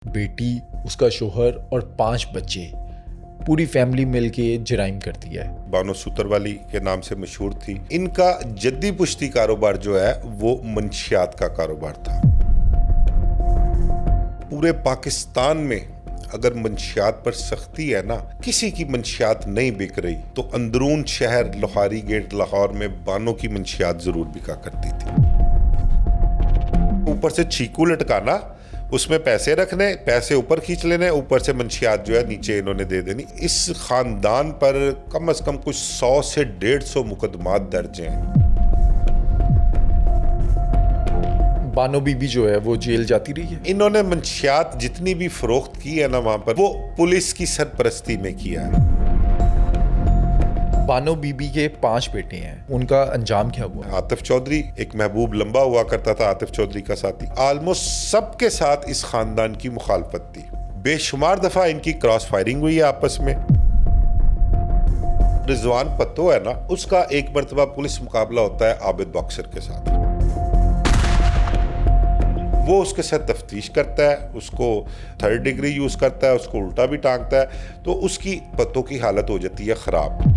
बेटी, उसका शोहर और 5 बच्चे, पूरी फैमिली मिलके जराइम करती है। बानो सूतरवाली के नाम से मशहूर थी। इनका जद्दी पुश्ती कारोबार जो है वो मंशियात का कारोबार था। पूरे पाकिस्तान में अगर मंशियात पर सख्ती है ना, किसी की मंशियात नहीं बिक रही तो अंदरून शहर लोहारी गेट लाहौर में बानों की मंशियात जरूर बिका करती थी। ऊपर से चीकू लटकाना, उसमें पैसे रखने, पैसे ऊपर खींच लेने, ऊपर से मंशियात जो है नीचे इन्होंने दे देनी। इस खानदान पर कम से कम कुछ 100 से 150 मुकदमात दर्ज हैं। बानो बीबी जो है वो जेल जाती रही है। इन्होंने मंशियात जितनी भी फरोख्त की है ना वहां पर, वो पुलिस की सरपरस्ती में किया है। बानो बीबी के 5 बेटे हैं, उनका अंजाम क्या हुआ? आतिफ चौधरी, एक महबूब लंबा हुआ करता था आतिफ चौधरी का साथी, ऑलमोस्ट सबके साथ इस खानदान की मुखालफत थी। बेशुमार दफा इनकी क्रॉस फायरिंग हुई है आपस में। रिजवान पत्तो है ना, उसका एक मरतबा पुलिस मुकाबला होता है आबिद बॉक्सर के साथ। वो उसके साथ तफ्तीश करता है, उसको 3rd डिग्री यूज करता है, उसको उल्टा भी टांगता है, तो उसकी पत्तों की हालत हो जाती है खराब।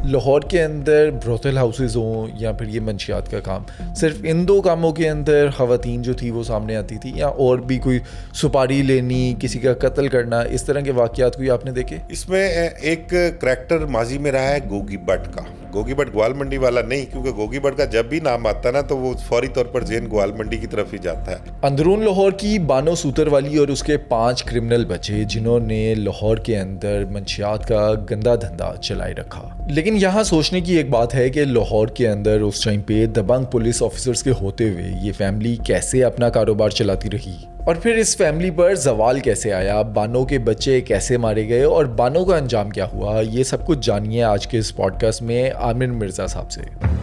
लाहौर के अंदर ब्रोथल हाउसेज हों या फिर ये मंशियात का काम, सिर्फ इन 2 कामों के अंदर ख़वातीन जो थी वो सामने आती थी, या और भी कोई सुपारी लेनी, किसी का कत्ल करना, इस तरह के वाक़यात कोई आपने देखे? इसमें एक करैक्टर माजी में रहा है गोगी भट्ट का। गोगी भट्ट ग्वाल मंडी वाला नहीं, क्योंकि गोगी भट्ट का जब भी नाम आता है ना तो वो फौरी तौर पर ज़हन ग्वाल मंडी की तरफ ही जाता है। अंदरून लाहौर की बानो सूतरवाली और उसके 5 क्रिमिनल बचे जिन्होंने लाहौर के अंदर मंशियात का गंदा धंधा चलाए रखा। लेकिन यहाँ सोचने की एक बात है कि लाहौर के अंदर उस टाइम पे दबंग पुलिस ऑफिसर्स के होते हुए ये फैमिली कैसे अपना कारोबार चलाती रही, और फिर इस फैमिली पर जवाल कैसे आया, बानो के बच्चे कैसे मारे गए और बानो का अंजाम क्या हुआ, ये सब कुछ जानिए आज के इस पॉडकास्ट में आमिर मिर्ज़ा साहब से।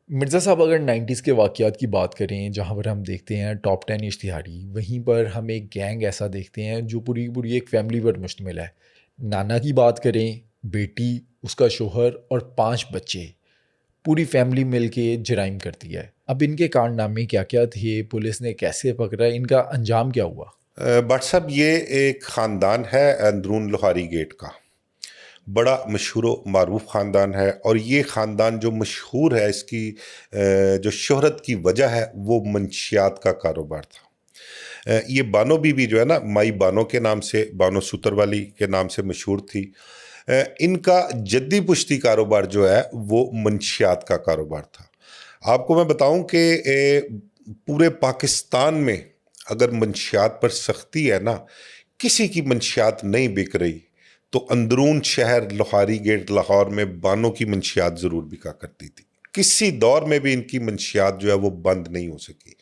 मिर्ज़ा साहब, अगर 90s के वाक़यात की बात करें जहाँ पर हम देखते हैं टॉप 10 इश्तिहारी, वहीं पर हम एक गैंग ऐसा देखते हैं जो पूरी पूरी एक फैमिली पर मुश्तमिल है। नाना की बात करें, बेटी, उसका शोहर और 5 बच्चे, पूरी फैमिली मिलके जराइम करती है। अब इनके कारनामे क्या क्या थे, पुलिस ने कैसे पकड़ा, इनका अंजाम क्या हुआ? भट्ट साहब, ये एक ख़ानदान है अंदरून लोहारी गेट का, बड़ा मशहूर मारूफ ख़ानदान है। और ये ख़ानदान जो मशहूर है, इसकी जो शोहरत की वजह है वो मंशियात का कारोबार था। ये बानो बीबी जो है ना, माई बानो के नाम से, बानो सूतरवाली के नाम से मशहूर थी। इनका जद्दी पुश्ती कारोबार जो है वो मंशियात का कारोबार था। आपको मैं बताऊं कि पूरे पाकिस्तान में अगर मंशियात पर सख्ती है ना, किसी की मंशियात नहीं बिक रही तो अंदरून शहर लोहारी गेट लाहौर में बानों की मंशियात जरूर बिका करती थी। किसी दौर में भी इनकी मंशियात जो है वो बंद नहीं हो सकी।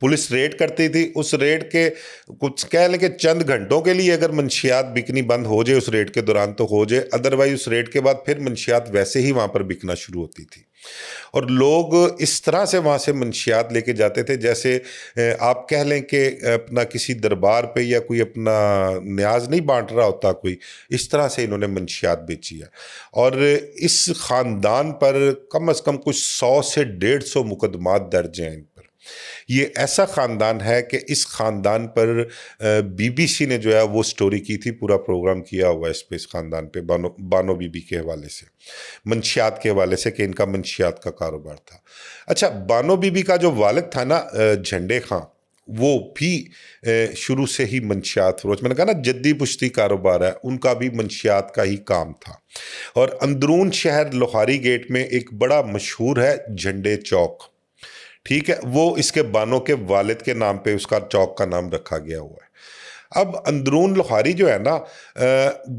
पुलिस रेड करती थी, उस रेड के कुछ कह लें कि चंद घंटों के लिए अगर मंशियात बिकनी बंद हो जाए उस रेड के दौरान तो हो जाए, अदरवाइज उस रेड के बाद फिर मंशियात वैसे ही वहाँ पर बिकना शुरू होती थी। और लोग इस तरह से वहाँ से मंशियात लेके जाते थे जैसे आप कह लें कि अपना किसी दरबार पे या कोई अपना न्याज नहीं बांट रहा होता कोई, इस तरह से इन्होंने मंशियात बेची है। और इस ख़ानदान पर कम से कम कुछ 100 से 150 मुकदमात दर्ज हैं इन पर। ये ऐसा ख़ानदान है कि इस ख़ानदान पर BBC ने जो है वो स्टोरी की थी, पूरा प्रोग्राम किया हुआ है इस पे, इस ख़ानदान पे, बानो बीबी के हवाले से, मंशियात के हवाले से कि इनका मंशियात का कारोबार था। अच्छा, बानो बीबी का जो वालिद था ना झंडे खां, वो भी शुरू से ही मंशियात फरोश, मैंने कहा ना जद्दी पुश्ती कारोबार है, उनका भी मंशियात का ही काम था। और अंदरून शहर लोहारी गेट में एक बड़ा मशहूर है झंडे चौक, ठीक है, वो इसके बानों के वालिद के नाम पे उसका चौक का नाम रखा गया हुआ है। अब अंदरून लोहारी जो है ना,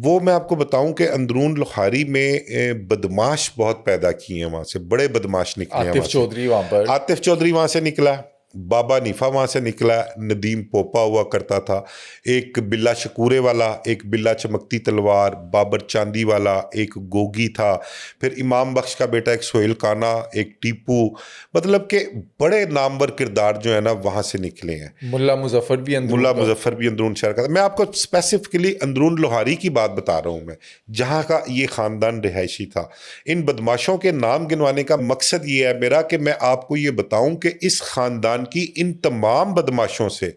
वो मैं आपको बताऊं कि अंदरून लोहारी में बदमाश बहुत पैदा किए हैं, वहाँ से बड़े बदमाश निकले हैं। आतिफ चौधरी वहाँ पर, आतिफ चौधरी वहाँ से निकला, बाबा नीफा वहाँ से निकला, नदीम पोपा हुआ करता था, एक बिल्ला शकूरे वाला, एक बिल्ला चमकती तलवार, बाबर चांदी वाला, एक गोगी था, फिर इमाम बख्श का बेटा एक सोहेल काना, एक टीपू, मतलब के बड़े नामवर किरदार जो है ना वहाँ से निकले हैं। मुल्ला मुजफ्फर भी अंदरून शहर का था। मैं आपको स्पेसिफिकली अंदरून लोहारी की बात बता रहा हूँ मैं, जहाँ का ये ख़ानदान रिहायशी था। इन बदमाशों के नाम गिनवाने का मकसद ये है मेरा कि मैं आपको ये बताऊँ कि इस ख़ानदान की इन तमाम बदमाशों से,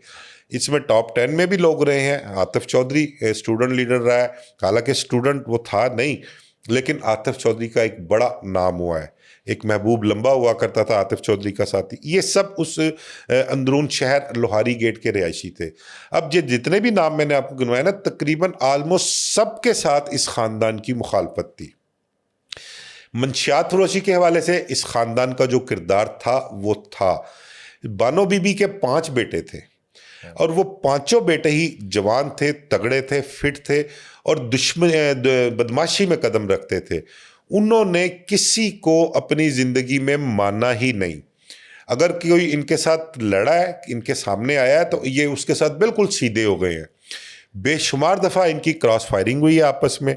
इसमें टॉप 10 में भी लोग रहे हैं। आतिफ चौधरी स्टूडेंट लीडर रहा है, हालांकि स्टूडेंट वो था नहीं, लेकिन आतिफ चौधरी का एक बड़ा नाम हुआ है। एक महबूब लंबा हुआ करता था आतिफ चौधरी का साथी। ये सब उस अंदरून शहर लोहारी गेट के रिहायशी थे। अब ये जितने भी नाम मैंने आपको गिनवाए ना, तकरीबन आलमोस्ट सबके साथ इस ख़ानदान की मुखालफत थी। मंशियात फरोशी के हवाले से इस ख़ानदान का जो किरदार था वो था, बानो बीबी के 5 बेटे थे और वो पांचों बेटे ही जवान थे, तगड़े थे, फिट थे और बदमाशी में कदम रखते थे। उन्होंने किसी को अपनी ज़िंदगी में माना ही नहीं। अगर कोई इनके साथ लड़ा है, इनके सामने आया है, तो ये उसके साथ बिल्कुल सीधे हो गए हैं। बेशुमार दफ़ा इनकी क्रॉस फायरिंग हुई है आपस में।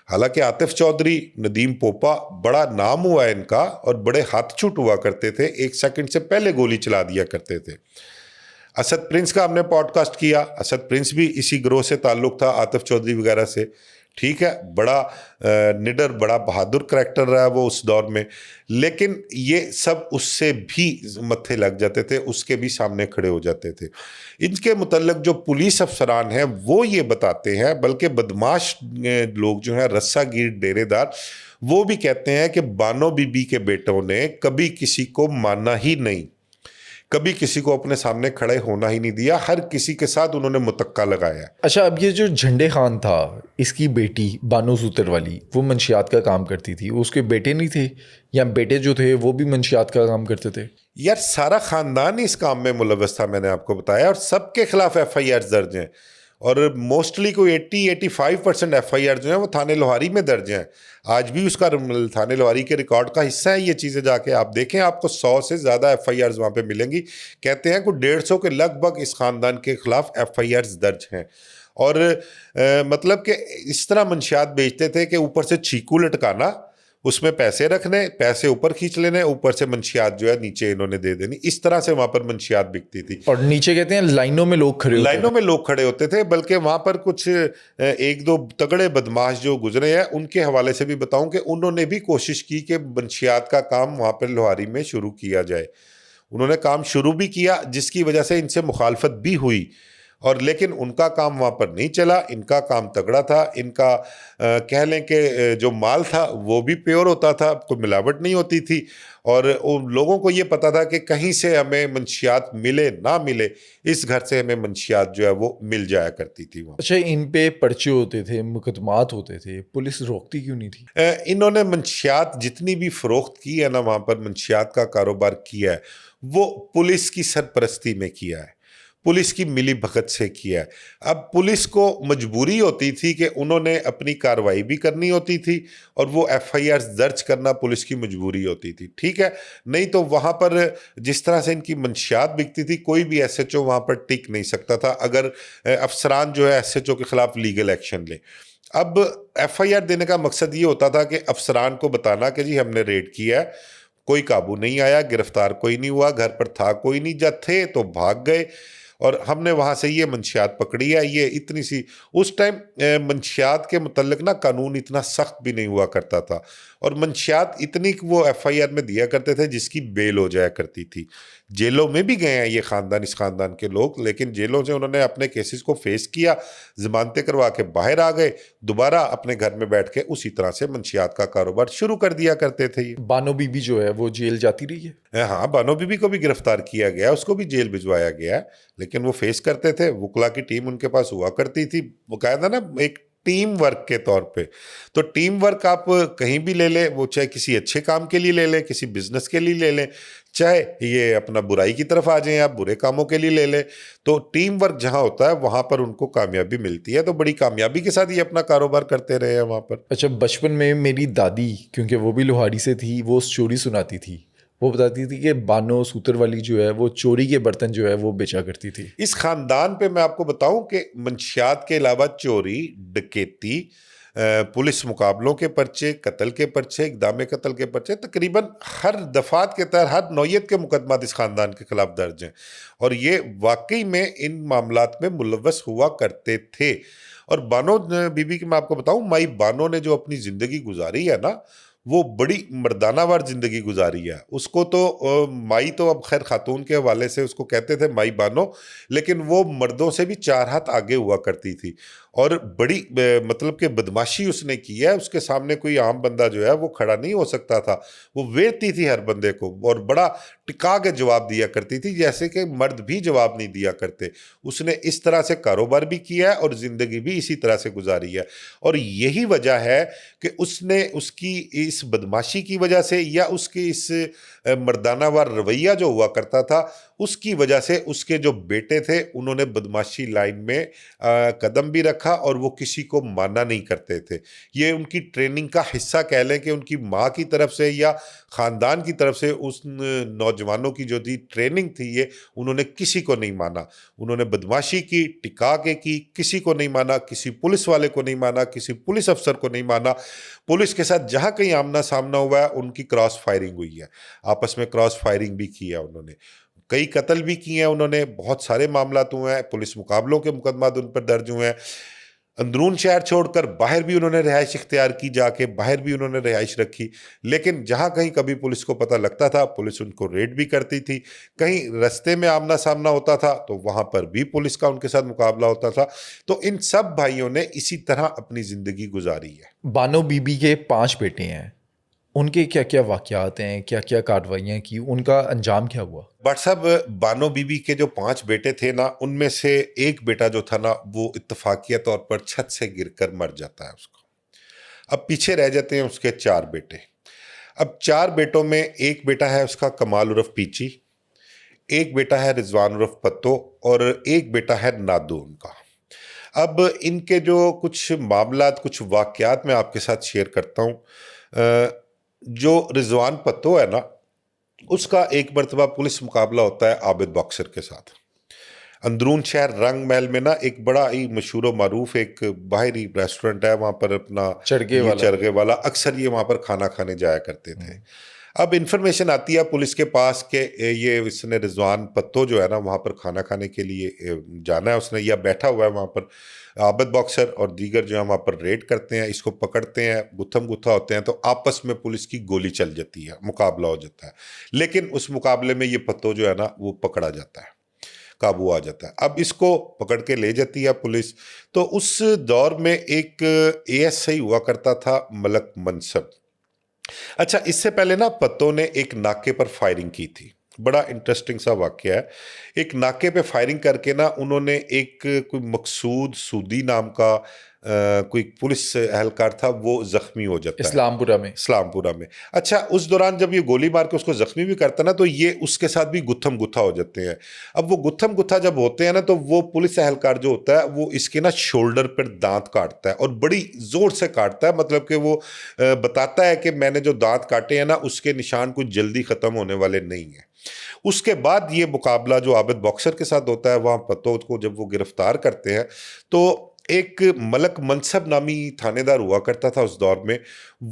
हालांकि आतिफ चौधरी, नदीम पोपा, बड़ा नाम हुआ है इनका और बड़े हाथ छूट हुआ करते थे, 1 सेकंड से पहले गोली चला दिया करते थे। असद प्रिंस का हमने पॉडकास्ट किया, असद प्रिंस भी इसी ग्रोह से ताल्लुक़ था, आतिफ चौधरी वगैरह से। ठीक है, बड़ा निडर, बड़ा बहादुर करैक्टर रहा वो उस दौर में, लेकिन ये सब उससे भी मत्थे लग जाते थे, उसके भी सामने खड़े हो जाते थे। इनके मुतल्लिक जो पुलिस अफसरान हैं वो ये बताते हैं, बल्कि बदमाश लोग जो हैं, रस्सागीर डेरेदार, वो भी कहते हैं कि बानो बीबी के बेटों ने कभी किसी को माना ही नहीं, कभी किसी को अपने सामने खड़े होना ही नहीं दिया, हर किसी के साथ उन्होंने मुतक्का लगाया। अच्छा, अब ये जो झंडे खान था, इसकी बेटी बानो सूतर वाली, वो मंशियात का काम करती थी, उसके बेटे नहीं थे, या बेटे जो थे वो भी मंशियात का काम करते थे? यार सारा ख़ानदान इस काम में मुलव्वस था, मैंने आपको बताया, और सबके खिलाफ FIR दर्ज हैं और मोस्टली कोई 80-85% FIR जो है वो थाने लोहारी में दर्ज हैं। आज भी उसका थाने लोहारी के रिकॉर्ड का हिस्सा है ये चीज़ें। जाके आप देखें, आपको 100 से ज़्यादा FIR वहाँ पे मिलेंगी। कहते हैं कि 150 के लगभग इस ख़ानदान के ख़िलाफ़ FIR दर्ज हैं। और मतलब कि इस तरह मंशियात बेचते थे कि ऊपर से चीकू लटकाना, उसमें पैसे रखने, पैसे ऊपर खींच लेने, ऊपर से मंशियात जो है नीचे इन्होंने दे देनी। इस तरह से वहाँ पर मंशियात बिकती थी। और नीचे कहते हैं लाइनों में लोग खड़े होते थे। बल्कि वहाँ पर कुछ 1-2 तगड़े बदमाश जो गुजरे हैं, उनके हवाले से भी बताऊं कि उन्होंने भी कोशिश की कि मंशियात का काम वहाँ पर लोहारी में शुरू किया जाए। उन्होंने काम शुरू भी किया, जिसकी वजह से इनसे मुखालफत भी हुई, और लेकिन उनका काम वहाँ पर नहीं चला। इनका काम तगड़ा था। इनका कह लें कि जो माल था वो भी प्योर होता था, कोई मिलावट नहीं होती थी, और उन लोगों को ये पता था कि कहीं से हमें मंशियात मिले ना मिले, इस घर से हमें मंशियात जो है वो मिल जाया करती थी वहाँ। अच्छा, इन पे पर्चे होते थे, मुकदमात होते थे, पुलिस रोकती क्यों नहीं थी? इन्होंने मंशियात जितनी भी फ़रोख्त की है ना, वहाँ पर मंशियात का कारोबार किया है, वो पुलिस की सरपरस्ती में किया है, पुलिस की मिली भगत से किया है। अब पुलिस को मजबूरी होती थी कि उन्होंने अपनी कार्रवाई भी करनी होती थी, और वो FIR दर्ज करना पुलिस की मजबूरी होती थी। ठीक है, नहीं तो वहाँ पर जिस तरह से इनकी मंशियात बिकती थी, कोई भी SHO वहाँ पर टिक नहीं सकता था अगर अफसरान जो है SHO के ख़िलाफ़ लीगल एक्शन ले। अब FIR देने का मकसद ये होता था कि अफसरान को बताना कि जी हमने रेड किया है, कोई काबू नहीं आया, गिरफ्तार कोई नहीं हुआ, घर पर था कोई नहीं, जब थे तो भाग गए, और हमने वहाँ से ये मंशियात पकड़ी है। ये इतनी सी, उस टाइम मंशियात के मुतल्लिक ना कानून इतना सख्त भी नहीं हुआ करता था, और मंशियात इतनी वो FIR में दिया करते थे जिसकी बेल हो जाया करती थी। जेलों में भी गए हैं ये ख़ानदान, इस ख़ानदान के लोग, लेकिन जेलों से उन्होंने अपने केसेस को फेस किया, ज़मानतें करवा के बाहर आ गए, दोबारा अपने घर में बैठ के उसी तरह से मंशियात का कारोबार शुरू कर दिया करते थे। ये बानो बीबी जो है वो जेल जाती रही है? हाँ, बानो बीबी को भी गिरफ्तार किया गया, उसको भी जेल भिजवाया गया है, लेकिन वो फेस करते थे। वकला की टीम उनके पास हुआ करती थी, वो कहता ना एक टीम वर्क के तौर पे। तो टीम वर्क आप कहीं भी ले लें, वो चाहे किसी अच्छे काम के लिए ले लें, किसी बिजनेस के लिए ले लें, चाहे ये अपना बुराई की तरफ आ जाएं, आप बुरे कामों के लिए ले लें, तो टीम वर्क जहाँ होता है वहाँ पर उनको कामयाबी मिलती है। तो बड़ी कामयाबी के साथ ये अपना कारोबार करते रहे हैं वहाँ पर। अच्छा, बचपन में मेरी दादी, क्योंकि वो भी लोहारी से थी, वो स्टोरी सुनाती थी। वो बताती थी कि बानो सूतरवाली जो है वो चोरी के बर्तन जो है वो बेचा करती थी। इस खानदान पे मैं आपको बताऊं कि मंशियात के अलावा चोरी, डकैती, पुलिस मुकाबलों के पर्चे, कत्ल के पर्चे, इक़दाम कत्ल के पर्चे, तकरीबन हर दफात के तहत हर नौयत के मुकदमात इस खानदान के खिलाफ दर्ज हैं और ये वाकई में इन मामलात में मुलव्वस हुआ करते थे। और बानो बीबी की मैं आपको बताऊं, माई बानो ने जो अपनी ज़िंदगी गुजारी है ना, वो बड़ी मर्दानावार ज़िंदगी गुजारी है। उसको तो माई तो अब खैर खातून के हवाले से उसको कहते थे माई बानो, लेकिन वो मर्दों से भी 4 हाथ आगे हुआ करती थी और बड़ी मतलब कि बदमाशी उसने की है। उसके सामने कोई आम बंदा जो है वो खड़ा नहीं हो सकता था। वो वेरती थी हर बंदे को और बड़ा टिका के जवाब दिया करती थी, जैसे कि मर्द भी जवाब नहीं दिया करते। उसने इस तरह से कारोबार भी किया है और ज़िंदगी भी इसी तरह से गुजारी है और यही वजह है कि उसने उसकी इस बदमाशी की वजह से या उसके इस मर्दानावार रवैया जो हुआ करता था, उसकी वजह से उसके जो बेटे थे उन्होंने बदमाशी लाइन में कदम भी रखा और वो किसी को माना नहीं करते थे। ये उनकी ट्रेनिंग का हिस्सा कह लें कि उनकी माँ की तरफ से या ख़ानदान की तरफ से उस नौजवानों की जो थी ट्रेनिंग थी, ये उन्होंने किसी को नहीं माना। उन्होंने बदमाशी की, टिका के की, किसी को नहीं माना, किसी पुलिस वाले को नहीं माना, किसी पुलिस अफसर को नहीं माना। पुलिस के साथ जहाँ कहीं आमना सामना हुआ है उनकी क्रॉस फायरिंग हुई है, आपस में क्रॉस फायरिंग भी की है उन्होंने, कई कत्ल भी किए हैं उन्होंने, बहुत सारे मामलात हुए हैं, पुलिस मुकाबलों के मुकदमात उन पर दर्ज हुए हैं। अंदरून शहर छोड़कर बाहर भी उन्होंने रिहाइश इख्तियार की, जाके बाहर भी उन्होंने रिहाइश रखी, लेकिन जहाँ कहीं कभी पुलिस को पता लगता था पुलिस उनको रेड भी करती थी। कहीं रास्ते में आमना सामना होता था तो वहाँ पर भी पुलिस का उनके साथ मुकाबला होता था। तो इन सब भाइयों ने इसी तरह अपनी ज़िंदगी गुजारी है। बानो बीबी के 5 बेटे हैं, उनके क्या क्या वाक़यात हैं, क्या क्या कार्रवाइयाँ की, उनका अंजाम क्या हुआ? बट साहब, बानो बीबी के जो 5 बेटे थे ना, उनमें से एक बेटा जो था ना, वो इत्तफाकिया तौर पर छत से गिरकर मर जाता है उसको। अब पीछे रह जाते हैं उसके 4 बेटे। अब 4 बेटों में एक बेटा है उसका कमाल उर्फ पीची, एक बेटा है रिजवान उर्फ पत्तो और एक बेटा है नादू उनका। अब इनके जो कुछ मामलात, कुछ वाक़यात मैं आपके साथ शेयर करता हूँ। जो रिजवान पत्तो है ना, उसका एक मरतबा पुलिस मुकाबला होता है आबिद बॉक्सर के साथ। अंदरून शहर रंग महल में ना एक बड़ा ही मशहूर व मारूफ एक बाहरी रेस्टोरेंट है, वहाँ पर अपना चरगे वाला अक्सर ये वहाँ पर खाना खाने जाया करते थे। अब इन्फॉर्मेशन आती है पुलिस के पास कि ये इसने रिजवान पत्तो जो है ना वहाँ पर खाना खाने के लिए जाना है उसने, या बैठा हुआ है वहाँ पर। आबिद बॉक्सर और दीगर जो है वहाँ पर रेड करते हैं, इसको पकड़ते हैं, गुत्थम गुत्था होते हैं, तो आपस में पुलिस की गोली चल जाती है, मुकाबला हो जाता है। लेकिन उस मुकाबले में ये पत्तो जो है ना वो पकड़ा जाता है, काबू आ जाता है। अब इसको पकड़ के ले जाती है पुलिस। तो उस दौर में एक एएसआई हुआ करता था, मलक मनसब। अच्छा, इससे पहले ना पत्तों ने एक नाके पर फायरिंग की थी, बड़ा इंटरेस्टिंग सा वाक़या है। एक नाके पे फायरिंग करके ना उन्होंने एक कोई मकसूद सूदी नाम का कोई पुलिस एहलकार था, वो ज़ख्मी हो जाता है इस्लामपुरा में। अच्छा, उस दौरान जब ये गोली मार के उसको ज़ख्मी भी करता ना, तो ये उसके साथ भी गुत्थम गुत्था हो जाते हैं। अब वो गुत्थम गुत्था जब होते हैं ना, तो वो पुलिस एहलकार जो होता है वो इसके ना शोल्डर पर दांत काटता है और बड़ी ज़ोर से काटता है। मतलब कि वो बताता है कि मैंने जो दांत काटे हैं ना उसके निशान कुछ जल्दी ख़त्म होने वाले नहीं हैं। उसके बाद ये मुकाबला जो आबिद बॉक्सर के साथ होता है, वहाँ पत्तो को जब वो गिरफ्तार करते हैं, तो एक मलक मनसब नामी थानेदार हुआ करता था उस दौर में।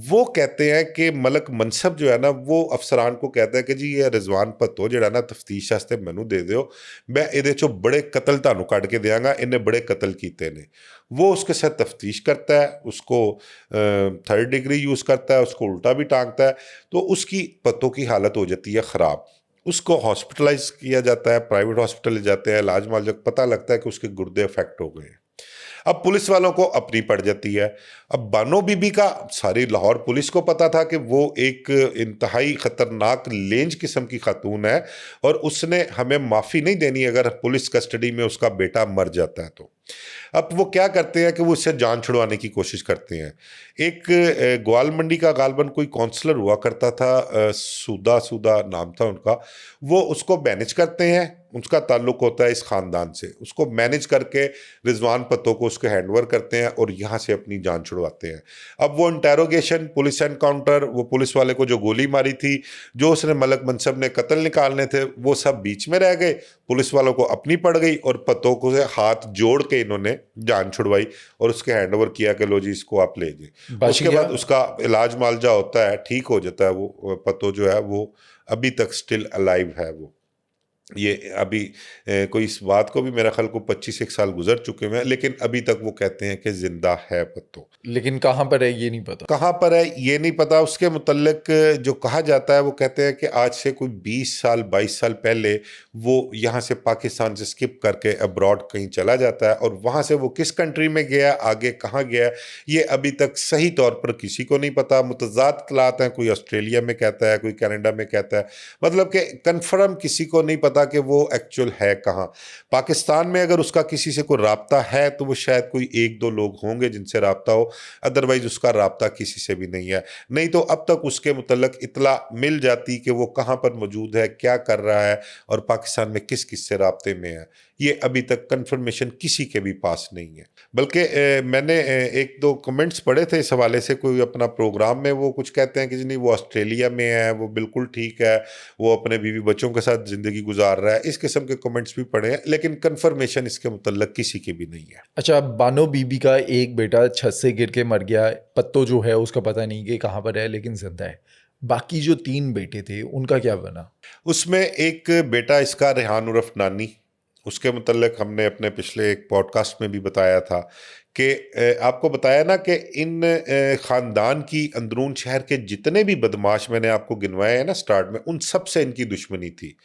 वो कहते हैं कि मलक मनसब जो है ना, वो अफसरान को कहता है कि जी ये रिजवान पत्तो जड़ा ना तफ्तीश वास्ते मैनू दे दियो, मैं इहदे चो बड़े कतल तानू कढ़ के देंगा, इन्हें बड़े कतल कीते ने। वो उसके साथ तफ्तीश करता है, उसको 3rd डिग्री यूज़ करता है, उसको उल्टा भी टांगता है, तो उसकी पत्तों की हालत हो जाती है ख़राब। उसको हॉस्पिटलाइज किया जाता है, प्राइवेट हॉस्पिटल ले जाते हैं, इलाज माल जब पता लगता है कि उसके गुर्दे अफेक्ट हो गए हैं। अब पुलिस वालों को अपनी पड़ जाती है। अब बानो बीबी का सारी लाहौर पुलिस को पता था कि वो एक इंतहाई ख़तरनाक लेंज किस्म की खातून है और उसने हमें माफ़ी नहीं देनी अगर पुलिस कस्टडी में उसका बेटा मर जाता है तो। अब वो क्या करते हैं कि वो इससे जान छुड़वाने की कोशिश करते हैं। एक ग्वाल मंडी का गालबन कोई काउंसलर हुआ करता था, सूदा नाम था उनका, वो उसको मैनेज करते हैं उसका ताल्लुक होता है इस ख़ानदान से, उसको मैनेज करके रिजवान पत्तो को उसके हैंडओवर करते हैं और यहाँ से अपनी जान छुड़वाते हैं। अब वो इंटेरोगेशन, पुलिस एनकाउंटर, वो पुलिस वाले को जो गोली मारी थी, जो उसने मलक मनसब ने कत्ल निकालने थे, वो सब बीच में रह गए, पुलिस वालों को अपनी पड़ गई और पत्तो को से हाथ जोड़ के इन्होंने जान छुड़वाई और उसके हैंडओवर किया कि लो जी इसको आप ले जाइए। बच उसके गया। बाद उसका इलाज मालजा होता है, ठीक हो जाता है, वो पत्तो जो है वो अभी तक स्टिल अलाइव है। वो ये अभी कोई इस बात को भी मेरा ख्याल को 25 एक साल गुजर चुके हैं, लेकिन अभी तक वो कहते हैं कि जिंदा है पत्तो। लेकिन कहाँ पर है ये नहीं पता। कहाँ पर है ये नहीं पता। उसके मुतल्लिक जो कहा जाता है वो कहते हैं कि आज से कोई 20 साल 22 साल पहले वो यहाँ से पाकिस्तान से स्किप करके अब्रॉड कहीं चला जाता है और वहाँ से वो किस कंट्री में गया, आगे कहाँ गया, ये अभी तक सही तौर पर किसी को नहीं पता। मुतज़ाद इत्तलात हैं, कोई ऑस्ट्रेलिया में कहता है, कोई कनाडा में कहता है, मतलब कि कन्फर्म किसी को नहीं पता कि वो एक्चुअल है कहाँ। पाकिस्तान में अगर उसका किसी से कोई राब्ता है तो वो शायद कोई 1-2 लोग होंगे जिनसे राब्ता हो, अदरवाइज उसका राब्ता किसी से भी नहीं है। नहीं तो अब तक उसके मुतल्लिक इत्तला मिल जाती कि वो कहाँ पर मौजूद है, क्या कर रहा है और पाकिस्तान में किस किस से राब्ते में है। ये अभी तक कंफर्मेशन किसी के भी पास नहीं है। बल्कि मैंने 1-2 कमेंट्स पढ़े थे इस हवाले से, कोई अपना प्रोग्राम में वो कुछ कहते हैं कि जी नहीं वो ऑस्ट्रेलिया में है, वो बिल्कुल ठीक है, वो अपने बीवी बच्चों के साथ ज़िंदगी गुजार रहा है। इस किस्म के कमेंट्स भी पढ़े हैं, लेकिन कंफर्मेशन इसके मुतल्लिक किसी की भी नहीं है। अच्छा, बानो बीबी का एक बेटा छत से गिर के मर गया, पत्तो जो है उसका पता नहीं कि कहाँ पर है लेकिन जिंदा है। बाकी जो 3 बेटे थे उनका क्या बना? उसमें एक बेटा इसका रेहान उर्फ नानी, उसके मुतल्लिक हमने अपने पिछले एक पॉडकास्ट में भी बताया था कि आपको बताया ना कि इन ख़ानदान की अंदरून शहर के जितने भी बदमाश मैंने आपको गिनवाए हैं ना स्टार्ट में, उन सब से इनकी दुश्मनी थी,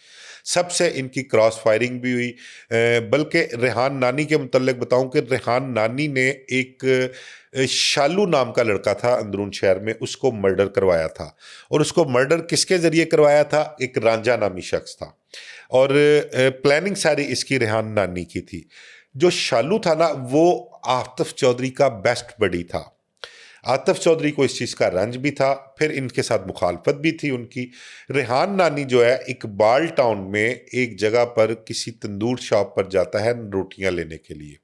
सबसे इनकी क्रॉस फायरिंग भी हुई। बल्कि रेहान नानी के मुतल्लिक बताऊं कि रेहान नानी ने एक शालू नाम का लड़का था अंदरून शहर में, उसको मर्डर करवाया था। और उसको मर्डर किसके ज़रिए करवाया था? एक रांझा नामी शख्स था और प्लानिंग सारी इसकी रेहान नानी की थी। जो शालू था ना वो आतिफ चौधरी का बेस्ट बडी था। आतिफ चौधरी को इस चीज़ का रंज भी था, फिर इनके साथ मुखालफत भी थी उनकी। रेहान नानी जो है इकबाल टाउन में एक जगह पर किसी तंदूर शॉप पर जाता है रोटियां लेने के लिए।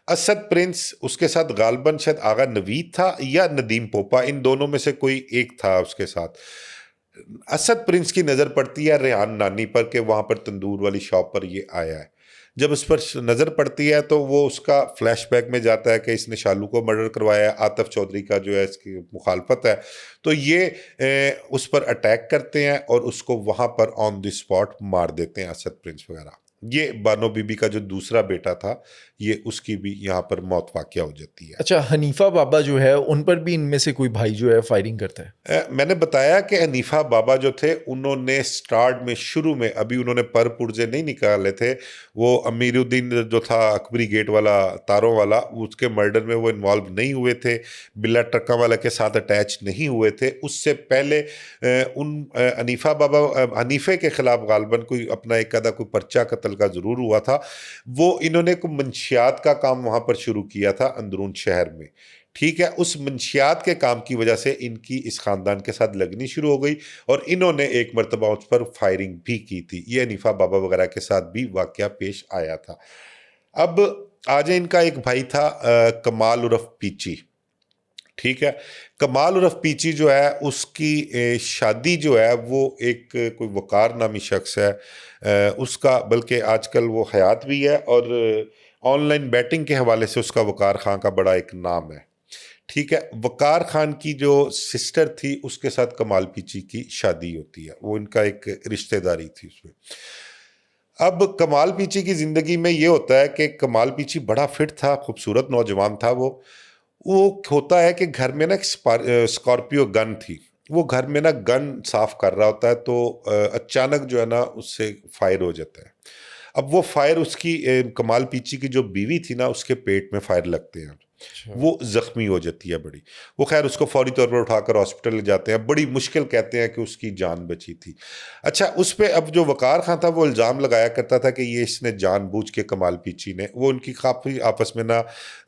असद प्रिंस उसके साथ गालबन शायद आगा नवीद था या नदीम पोपा, इन दोनों में से कोई एक था उसके साथ। असद प्रिंस की नज़र पड़ती है रेहान नानी पर कि वहाँ पर तंदूर वाली शॉप पर ये आया है। जब उस पर नज़र पड़ती है तो वो उसका फ्लैशबैक में जाता है कि इसने शालू को मर्डर करवाया है, आतिफ चौधरी का जो है इसकी मुखालफत है, तो ये उस पर अटैक करते हैं और उसको वहाँ पर ऑन द स्पॉट मार देते हैं असद प्रिंस वगैरह। ये बानो बीबी का जो दूसरा बेटा था, ये उसकी भी यहाँ पर मौत वाक़या हो जाती है। अच्छा, हनीफा बाबा जो है उन पर भी इनमें से कोई भाई जो है फायरिंग करता है? मैंने बताया कि हनीफा बाबा जो थे उन्होंने स्टार्ट में शुरू में अभी उन्होंने पर पुर्जे नहीं निकाले थे। वो अमीरुद्दीन जो था अकबरी गेट वाला तारों वाला, उसके मर्डर में वो इन्वॉल्व नहीं हुए थे, बिल्ला ट्रक्का वाला के साथ अटैच नहीं हुए थे। उससे पहले हनीफा बाबा हनीफे के खिलाफ गालबन कोई अपना एक आधा कोई पर्चा कत्ल का ज़रूर हुआ था। वो इन्होंने कोई मंशियात का काम वहाँ पर शुरू किया था अंदरून शहर में, ठीक है। उस मंशियात के काम की वजह से इनकी इस ख़ानदान के साथ लगनी शुरू हो गई और इन्होंने एक मरतबा उस पर फायरिंग भी की थी। ये हनीफा बाबा वगैरह के साथ भी वाक़या पेश आया था। अब आज इनका एक भाई था कमाल उर्फ पीची, ठीक है। कमाल उर्फ पीची जो है उसकी शादी जो है वो एक कोई वकार नामी शख्स है उसका, बल्कि आजकल वो हयात भी है और ऑनलाइन बैटिंग के हवाले से उसका वकार खान का बड़ा एक नाम है, ठीक है। वकार खान की जो सिस्टर थी उसके साथ कमाल पीची की शादी होती है, वो इनका एक रिश्तेदारी थी उसमें। अब कमाल पीची की ज़िंदगी में ये होता है कि कमाल पीची बड़ा फिट था, खूबसूरत नौजवान था। वो होता है कि घर में ना एक स्कॉर्पियो गन थी, वो घर में ना गन साफ कर रहा होता है तो अचानक जो है ना उससे फायर हो जाता है। अब वो फायर उसकी कमाल पीची की जो बीवी थी ना उसके पेट में फायर लगते हैं। वो ज़ख्मी हो जाती है बड़ी। वो खैर उसको फौरी तौर पर उठाकर हॉस्पिटल ले जाते हैं, बड़ी मुश्किल कहते हैं कि उसकी जान बची थी। अच्छा, उस पे अब जो वक़ार खान था वो इल्ज़ाम लगाया करता था कि ये इसने जानबूझ के, कमाल पीची ने, वो उनकी काफ़ी आपस में ना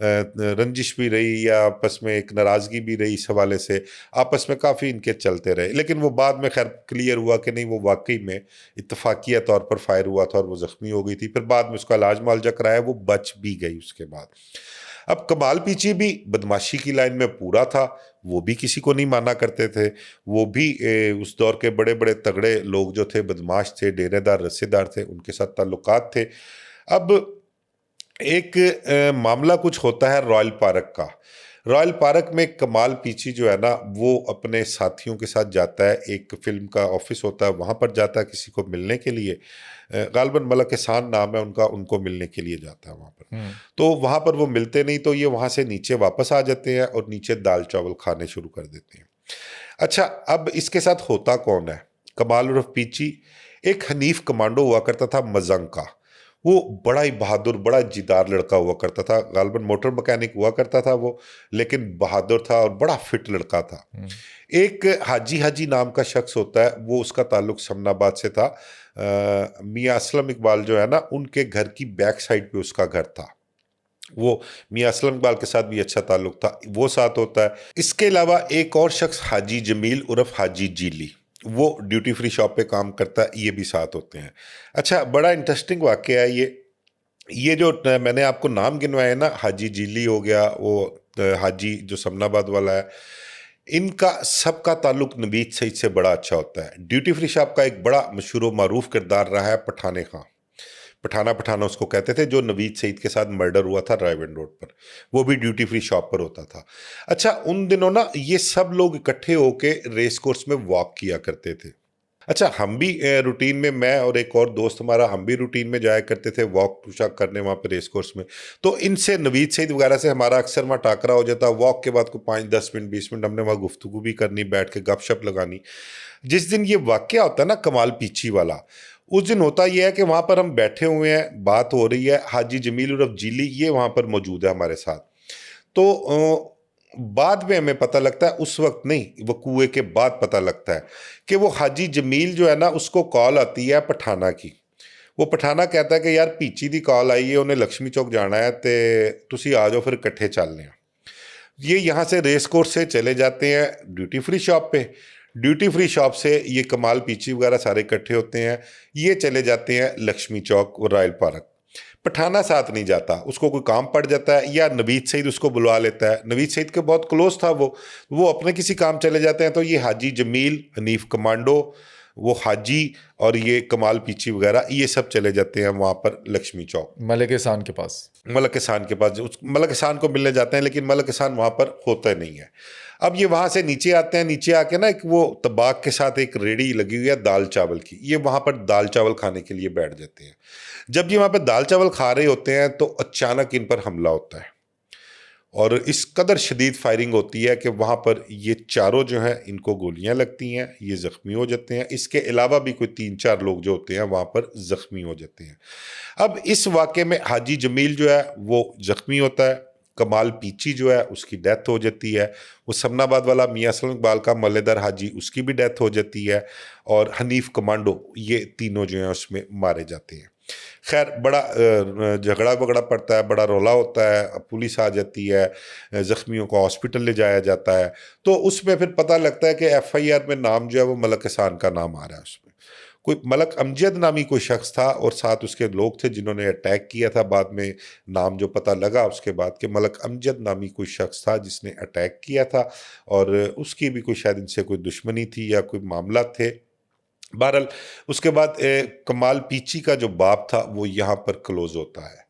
रंजिश भी रही या आपस में एक नाराज़गी भी रही, इस हवाले से आपस में काफ़ी इनके चलते रहे। लेकिन वो बाद में खैर क्लियर हुआ कि नहीं, वो वाक़ई में इत्तफ़ाक़िया तौर पर फायर हुआ था और वो ज़ख्मी हो गई थी। फिर बाद में उसका इलाज मुआलजा कराया, वो बच भी गई उसके बाद। अब कमाल पीची भी बदमाशी की लाइन में पूरा था, वो भी किसी को नहीं माना करते थे। वो भी उस दौर के बड़े बड़े तगड़े लोग जो थे, बदमाश थे, डेरेदार रस्सेदार थे, उनके साथ ताल्लुकात थे। अब एक मामला कुछ होता है रॉयल पार्क का। रॉयल पार्क में कमाल पीची जो है ना, वो अपने साथियों के साथ जाता है, एक फिल्म का ऑफिस होता है, वहाँ पर जाता है किसी को मिलने के लिए। गालिबन मलक एहसान नाम है उनका, उनको मिलने के लिए जाता है वहाँ पर। तो वहाँ पर वो मिलते नहीं, तो ये वहाँ से नीचे वापस आ जाते हैं और नीचे दाल चावल खाने शुरू कर देते हैं। अच्छा, अब इसके साथ होता कौन है? कमाल उर्फ पीची एक हनीफ कमांडो हुआ करता था मजंग का। वो बड़ा ही बहादुर, बड़ा जिद्दार लड़का हुआ करता था। गालिबन मोटर मैकेनिक हुआ करता था वो, लेकिन बहादुर था और बड़ा फिट लड़का था। एक हाजी हाजी नाम का शख्स होता है, वो उसका ताल्लुक समनाबाद से था। मियाँ असलम इकबाल जो है ना, उनके घर की बैक साइड पे उसका घर था। वो मियाँ असलम इकबाल के साथ भी अच्छा ताल्लुक था, वो साथ होता है। इसके अलावा एक और शख्स हाजी जमील उर्फ हाजी जीली, वो ड्यूटी फ्री शॉप पे काम करता है, ये भी साथ होते हैं। अच्छा, बड़ा इंटरेस्टिंग वाक़या है ये जो मैंने आपको नाम गिनवाए ना, हाजी जीली हो गया, वो हाजी जो समनाबाद वाला है, इनका सबका ताल्लुक नवीद सईद से बड़ा अच्छा होता है। ड्यूटी फ्री शॉप का एक बड़ा मशहूर व मारूफ किरदार रहा है पठाने खां। पठाना पठाना उसको कहते थे, जो नवीद सईद के साथ मर्डर हुआ था रायवन रोड पर, वो भी ड्यूटी फ्री शॉप पर होता था। अच्छा, उन दिनों ना ये सब लोग इकट्ठे होके रेस कोर्स में वॉक किया करते थे। अच्छा, हम भी रूटीन में, मैं और एक और दोस्त हमारा, हम भी रूटीन में जाया करते थे वॉक पूछा करने वहाँ पे रेस कोर्स में। तो इनसे, नवीद सईद वगैरह से हमारा अक्सर वहाँ टाकरा हो जाता। वॉक के बाद को 5-10 मिनट 20 मिनट हमने वहाँ गुफ्तगू भी करनी, बैठ के गपशप लगानी। जिस दिन ये वाकया होता है ना कमाल पीची वाला, उस दिन होता यह है कि वहाँ पर हम बैठे हुए हैं, बात हो रही है, हाजी जमील उर्फ जीली ये वहाँ पर मौजूद है हमारे साथ। तो बाद में हमें पता लगता है, उस वक्त नहीं, वो कुएं के बाद पता लगता है कि वो हाजी जमील जो है ना, उसको कॉल आती है पठाना की। वो पठाना कहता है कि यार पीची दी कॉल आई है, उन्हें लक्ष्मी चौक जाना है, तो तुसी आ जाओ, फिर इकट्ठे चलने हैं। ये यहाँ से रेस कोर्स से चले जाते हैं ड्यूटी फ्री शॉप पे। ड्यूटी फ्री शॉप से ये कमाल पीची वगैरह सारे इकट्ठे होते हैं, ये चले जाते हैं लक्ष्मी चौक और रॉयल पार्क। पठाना साथ नहीं जाता, उसको कोई काम पड़ जाता है या नवीद सईद उसको बुलवा लेता है। नवीद सईद के बहुत क्लोज था वो अपने किसी काम चले जाते हैं। तो ये हाजी जमील, हनीफ कमांडो, वो हाजी और ये कमाल पीची वगैरह, ये सब चले जाते हैं वहाँ पर लक्ष्मी चौक, मलिक एहसान के पास। मलक एहसान के पास, उस मलक एहसान को मिलने जाते हैं, लेकिन मलक एहसान वहाँ पर होता नहीं है। अब ये वहाँ से नीचे आते हैं, नीचे आके ना एक वो तबाक के साथ एक रेडी लगी हुई है दाल चावल की, ये वहाँ पर दाल चावल खाने के लिए बैठ जाते हैं। जब ये वहाँ पर दाल चावल खा रहे होते हैं तो अचानक इन पर हमला होता है और इस कदर शदीद फायरिंग होती है कि वहाँ पर ये चारों जो हैं, इनको गोलियां लगती हैं, ये ज़ख्मी हो जाते हैं। इसके अलावा भी कोई 3-4 लोग जो होते हैं वहाँ पर ज़ख्मी हो जाते हैं। अब इस वाक़े में हाजी जमील जो है वो ज़ख्मी होता है, कमाल पीची जो है उसकी डेथ हो जाती है, वो समनाबाद वाला मियाँ असलम इकबाल का मल्लेदार हाजी, उसकी भी डेथ हो जाती है, और हनीफ कमांडो, ये तीनों जो हैं उसमें मारे जाते हैं। खैर, बड़ा झगड़ा वगड़ा पड़ता है, बड़ा रौला होता है, पुलिस आ जाती है, ज़ख्मियों को हॉस्पिटल ले जाया जाता है। तो उसमें फिर पता लगता है कि FIR में नाम जो है वो मलक एहसान का नाम आ रहा है। उसमें कोई मलक अमजद नामी कोई शख्स था और साथ उसके लोग थे जिन्होंने अटैक किया था। बाद में नाम जो पता लगा उसके बाद कि मलक अमजद नामी कोई शख्स था जिसने अटैक किया था, और उसकी भी कोई शायद इनसे कोई दुश्मनी थी या कोई मामला थे। बहरहाल उसके बाद कमाल पीची का जो बाप था वो यहाँ पर क्लोज होता है।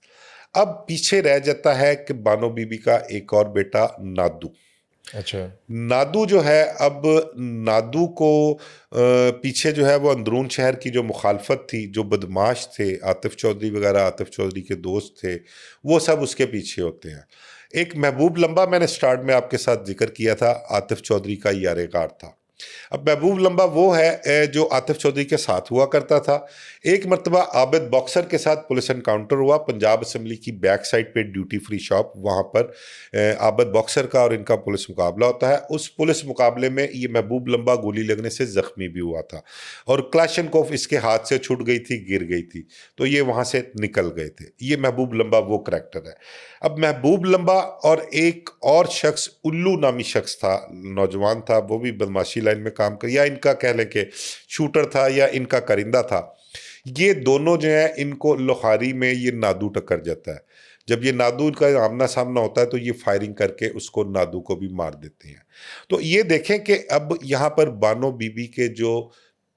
अब पीछे रह जाता है कि बानो बीबी का एक और बेटा नादू। अच्छा। नादू जो है, अब नादू को पीछे जो है वो अंदरून शहर की जो मुखालफत थी, जो बदमाश थे, आतिफ चौधरी वगैरह, आतिफ चौधरी के दोस्त थे, वो सब उसके पीछे होते हैं। एक महबूब लंबा मैंने स्टार्ट में आपके साथ जिक्र किया था, आतिफ चौधरी का यार गार था। अब महबूब लंबा वो है जो आतिफ चौधरी के साथ हुआ करता था। एक मरतबा आबिद बॉक्सर के साथ पुलिस एनकाउंटर हुआ पंजाब असम्बली की बैक साइड पे ड्यूटी फ्री शॉप, वहाँ पर आबिद बॉक्सर का और इनका पुलिस मुकाबला होता है। उस पुलिस मुकाबले में ये महबूब लंबा गोली लगने से जख्मी भी हुआ था और क्लाशनकोफ इसके हाथ से छूट गई थी, गिर गई थी, तो ये वहाँ से निकल गए थे। ये महबूब लंबा वो करैक्टर है। अब महबूब लंबा और एक और शख्स उल्लू नामी शख्स था, नौजवान था, वो भी बदमाशी लाइन में काम कर, या इनका कह लें कि शूटर था या इनका करिंदा था। ये दोनों जो है, इनको लोहारी में ये नादू टक्कर जाता है। जब ये नादू का आमना सामना होता है तो ये फायरिंग करके उसको नादू को भी मार देते हैं। तो ये देखें कि अब यहाँ पर बानो बीबी के जो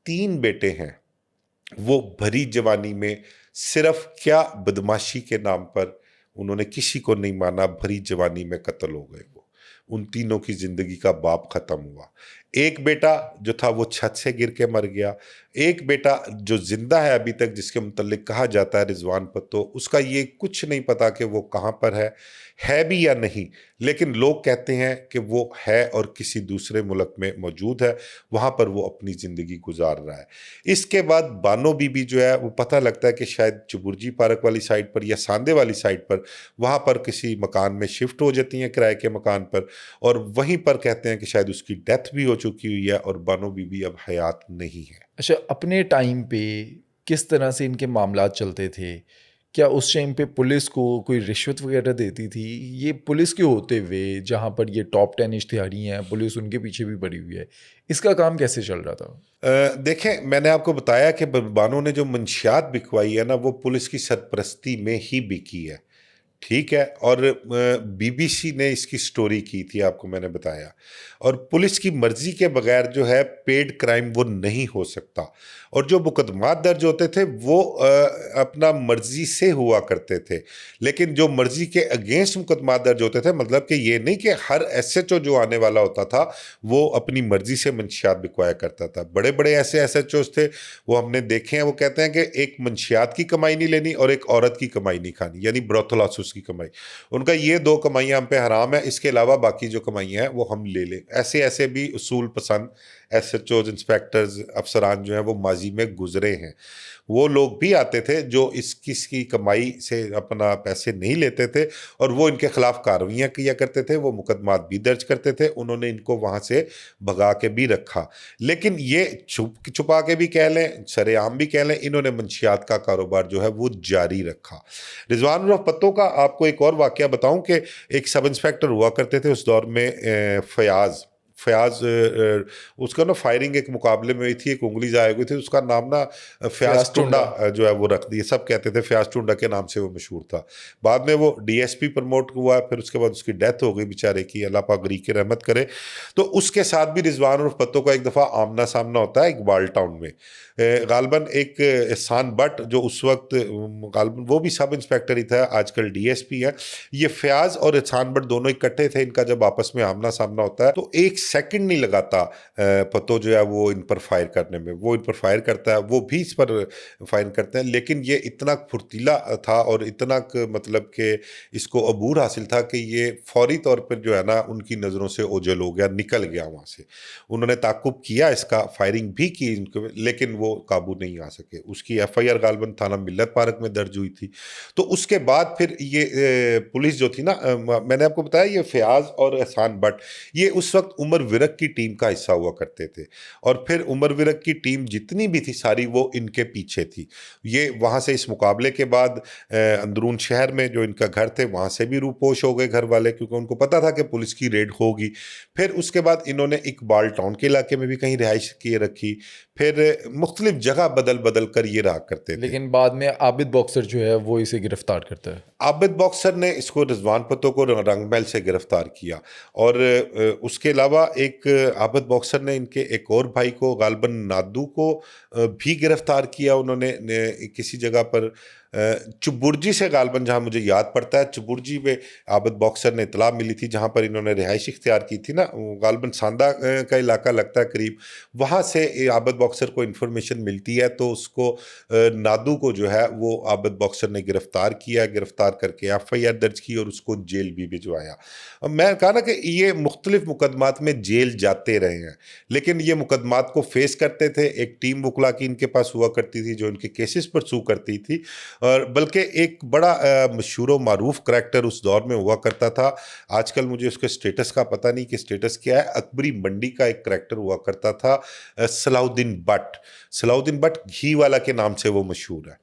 3 बेटे हैं वो भरी जवानी में सिर्फ क्या बदमाशी के नाम पर उन्होंने किसी को नहीं माना, भरी जवानी में कत्ल हो गए। वो उन तीनों की जिंदगी का बाप खत्म हुआ। एक बेटा जो था वो छत से गिर के मर गया। एक बेटा जो जिंदा है अभी तक, जिसके मुतल्लिक कहा जाता है रिजवान पत्तो, उसका ये कुछ नहीं पता कि वो कहाँ पर है भी या नहीं, लेकिन लोग कहते हैं कि वो है और किसी दूसरे मुल्क में मौजूद है, वहाँ पर वो अपनी ज़िंदगी गुजार रहा है। इसके बाद बानो बीबी जो है वो पता लगता है कि शायद चुबुर्जी पार्क वाली साइड पर या सांदे वाली साइड पर, वहाँ पर किसी मकान में शिफ्ट हो जाती हैं, किराए के मकान पर, और वहीं पर कहते हैं कि शायद उसकी डेथ भी हो चुकी हुई है और बानो बीबी अब हयात नहीं है। अच्छा, अपने टाइम पे किस तरह से इनके मामलात चलते थे? क्या उस टाइम पे पुलिस को कोई रिश्वत वगैरह देती थी? ये पुलिस के होते हुए जहाँ पर ये टॉप 10 इश्तिहारी हैं, पुलिस उनके पीछे भी पड़ी हुई है, इसका काम कैसे चल रहा था? देखें, मैंने आपको बताया कि बानो ने जो मंशियात बिकवाई है ना, वो पुलिस की सरपरस्ती में ही बिकी है, ठीक है। और बीबीसी ने इसकी स्टोरी की थी, आपको मैंने बताया। और पुलिस की मर्जी के बगैर जो है पेड क्राइम वो नहीं हो सकता। और जो मुकदमा दर्ज होते थे वो अपना मर्जी से हुआ करते थे, लेकिन जो मर्जी के अगेंस्ट मुकदमा दर्ज होते थे, मतलब कि ये नहीं कि हर एसएचओ जो आने वाला होता था वो अपनी मर्जी से मंशियात बिकवाया करता था। बड़े बड़े ऐसे एसएचओस थे, वो हमने देखे हैं, वो कहते हैं कि एक मंशियात की कमाई नहीं लेनी और एक औरत की कमाई नहीं खानी, यानी ब्रोथल हाउस की कमाई। उनका ये 2 कमाइयाँ हम पे हराम है, इसके अलावा बाकी जो कमाइयाँ हैं वो हम ले लें। ऐसे ऐसे भी उसूल पसंद एसएचओज, इंस्पेक्टर्स, अफसरान जो हैं वो माजी में गुजरे हैं। वो लोग भी आते थे जो किसकी कमाई से अपना पैसे नहीं लेते थे और वो इनके खिलाफ कार्रवाइयाँ किया करते थे, वो मुकदमात भी दर्ज करते थे। उन्होंने इनको वहाँ से भगा के भी रखा, लेकिन ये छुपा के भी कह लें, सरेआम भी कह लें, इन्होंने मंशियात का कारोबार जो है वो जारी रखा। रिजवान उर्फ पत्तो का आपको एक और वाकया बताऊं कि एक सब इंस्पेक्टर हुआ करते थे उस दौर में, फयाज, उसका ना फायरिंग एक मुकाबले में हुई थी, एक उंगली जाए हुई थी, उसका नाम ना फयाज टुंडा जो है वो रख दिया। सब कहते थे फयाज टुंडा के नाम से वो मशहूर था। बाद में वो डीएसपी प्रमोट हुआ, फिर उसके बाद उसकी डेथ हो गई बेचारे की, अल्लाह पाक गरीब की रहमत करे। तो उसके साथ भी रिजवान उर्फ पत्तो का एक दफ़ा आमना सामना होता है इकबाल टाउन में। गालबन एक एहसान बट जो उस वक्त गालबन वो भी सब इंस्पेक्टर ही था, आजकल डीएसपी है। ये फयाज और एहसान बट दोनों इकट्ठे थे, इनका जब आपस में आमना सामना होता है तो एक सेकंड नहीं लगाता पत्तो जो है वो इन पर फायर करने में। वो इन पर फायर करता है, वो भी इस पर फायर करते हैं, लेकिन ये इतना फुर्तीला था और इतना मतलब कि इसको अबूर हासिल था कि ये फौरी तौर पर जो है ना उनकी नज़रों से ओझल हो गया, निकल गया वहाँ से। उन्होंने ताकुब किया इसका, फायरिंग भी की इनको, लेकिन वो काबू नहीं आ सके। उसकी एफआईआर गालबन थाना मिल्लत पार्क में दर्ज हुई थी। तो उसके बाद फिर ये पुलिस जो थी ना, मैंने आपको बताया ये फयाज और एहसान बट ये उस वक्त उमर विरक की टीम का हिस्सा हुआ करते थे। और फिर उमर विरक की टीम जितनी भी थी सारी वो इनके पीछे थी। ये वहाँ से इस मुकाबले के बाद अंदरून शहर में जो इनका घर थे वहाँ से भी रूपोश हो गए घर वाले, क्योंकि उनको पता था कि पुलिस की रेड होगी। फिर उसके बाद इन्होंने इकबाल टाउन के इलाके में भी कहीं रिहाइश किए रखी, फिर मुख्तलिफ जगह बदल बदल कर ये रहा करते थे। लेकिन बाद में आबिद बॉक्सर जो है वो इसे गिरफ्तार करता है। आबिद बॉक्सर ने इसको रिजवान पत्तो को रंगमहल से गिरफ्तार किया। और उसके अलावा एक आबिद बॉक्सर ने इनके एक और भाई को गालबन नादू को भी गिरफ्तार किया उन्होंने किसी जगह पर। चुबुर्जी से गालबन जहाँ मुझे याद पड़ता है, चुबुर्जी में आबद बॉक्सर ने इतला मिली थी जहाँ पर इन्होंने रिहाइश इख्तियार की थी ना, वो गालबन सांदा का इलाका लगता है करीब, वहाँ से आबद बॉक्सर को इन्फॉर्मेशन मिलती है तो उसको नादू को जो है वो आबद बॉक्सर ने गिरफ्तार किया, गिरफ्तार करके FIR दर्ज की और उसको जेल भी भिजवाया। अब मैं कहा ना कि ये मुख्तलिफ मुकदमात में जेल जाते रहे हैं, लेकिन ये मुकदमात को फेस करते थे। एक टीम वकला की इनके पास हुआ करती थी जो इनके केसेस पर सू करती थी, और बल्कि एक बड़ा मशहूर मारूफ करैक्टर उस दौर में हुआ करता था, आजकल मुझे उसके स्टेटस का पता नहीं कि स्टेटस क्या है, अकबरी मंडी का एक करैक्टर हुआ करता था, सलाउद्दीन भट्ट। सलाउद्दीन भट्ट घी वाला के नाम से वो मशहूर है।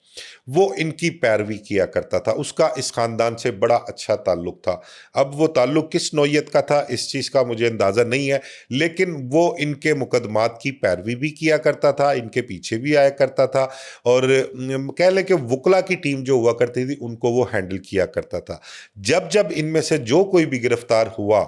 वो इनकी पैरवी किया करता था, उसका इस खानदान से बड़ा अच्छा ताल्लुक था। अब वो ताल्लुक किस नौयत का था इस चीज़ का मुझे अंदाज़ा नहीं है, लेकिन वो इनके मुकदमात की पैरवी भी किया करता था, इनके पीछे भी आया करता था, और कह लें कि वकला की टीम जो हुआ करती थी उनको वो हैंडल किया करता था। जब जब इनमें से जो कोई भी गिरफ्तार हुआ,